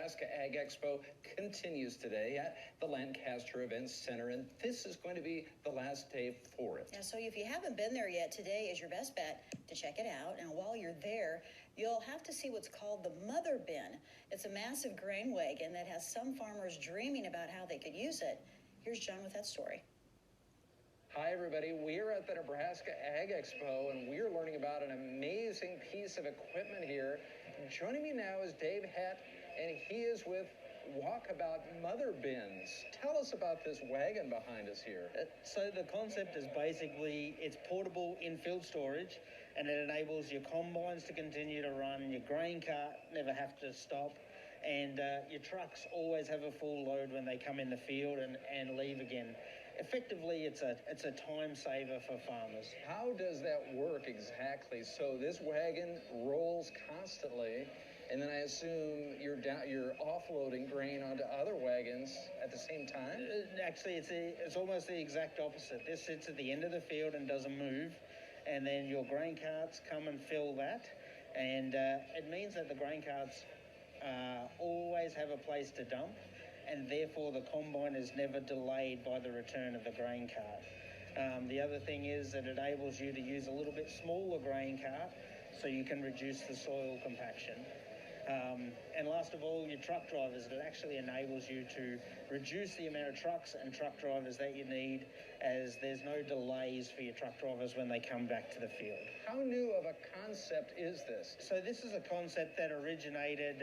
Nebraska Ag Expo continues today at the Lancaster Events Center, and this is going to be the last day for it. Yeah, so if you haven't been there yet, today is your best bet to check it out. And while you're there, you'll have to see what's called the Mother Bin. It's a massive grain wagon that has some farmers dreaming about how they could use it. Here's John with that story. Hi, everybody. We're at the Nebraska Ag Expo, and we're learning about an amazing piece of equipment here. Joining me now is Dave Hedt, and he is with Walkabout Mother Bins. Tell us about this wagon behind us here. So the concept is basically it's portable in-field storage, and it enables your combines to continue to run, your grain cart never have to stop, and your trucks always have a full load when they come in the field and leave again. Effectively, it's a time saver for farmers. How does that work exactly? So this wagon rolls constantly, and then I assume you're offloading grain onto other wagons at the same time? Actually, it's almost the exact opposite. This sits at the end of the field and doesn't move, and then your grain carts come and fill that, and it means that the grain carts always have a place to dump, and therefore the combine is never delayed by the return of the grain cart. The other thing is that it enables you to use a little bit smaller grain cart so you can reduce the soil compaction. And last of all, your truck drivers, it actually enables you to reduce the amount of trucks and truck drivers that you need, as there's no delays for your truck drivers when they come back to the field. How new of a concept is this? So this is a concept that originated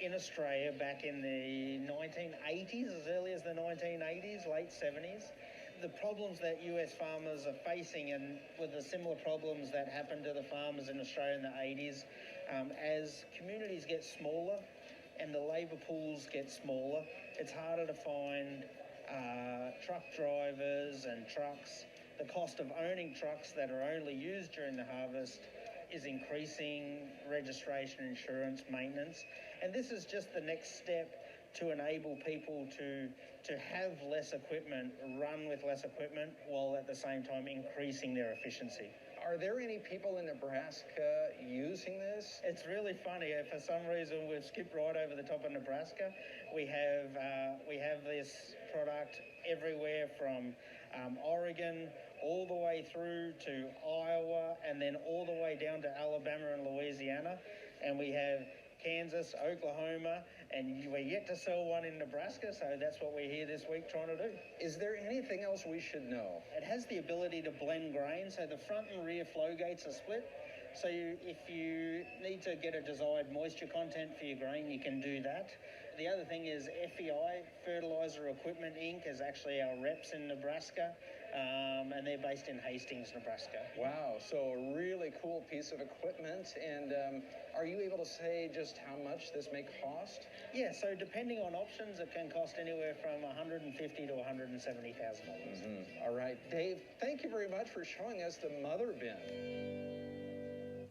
in Australia back in the 1980s, as early as the 1980s, late 70s. The problems that US farmers are facing, and with the similar problems that happened to the farmers in Australia in the 80s, as communities get smaller and the labour pools get smaller, it's harder to find truck drivers and trucks. The cost of owning trucks that are only used during the harvest is increasing, registration, insurance, maintenance. And this is just the next step to enable people to have less equipment, run with less equipment, while at the same time increasing their efficiency. Are there any people in Nebraska using this? It's really funny. For some reason, we've skipped right over the top of Nebraska. We have this product everywhere from Oregon all the way through to Iowa, and then all the way down to Alabama and Louisiana. And we have Kansas, Oklahoma, and we're yet to sell one in Nebraska, so that's what we're here this week trying to do. Is there anything else we should know? It has the ability to blend grain, so the front and rear flow gates are split. So if you need to get a desired moisture content for your grain, you can do that. The other thing is FEI, Fertilizer Equipment Inc., is actually our reps in Nebraska, and they're based in Hastings, Nebraska. Wow, so a really cool piece of equipment. And are you able to say just how much this may cost? Yeah, so depending on options, it can cost anywhere from $150,000 to $170,000. All right, Dave, thank you very much for showing us the Mother Bin.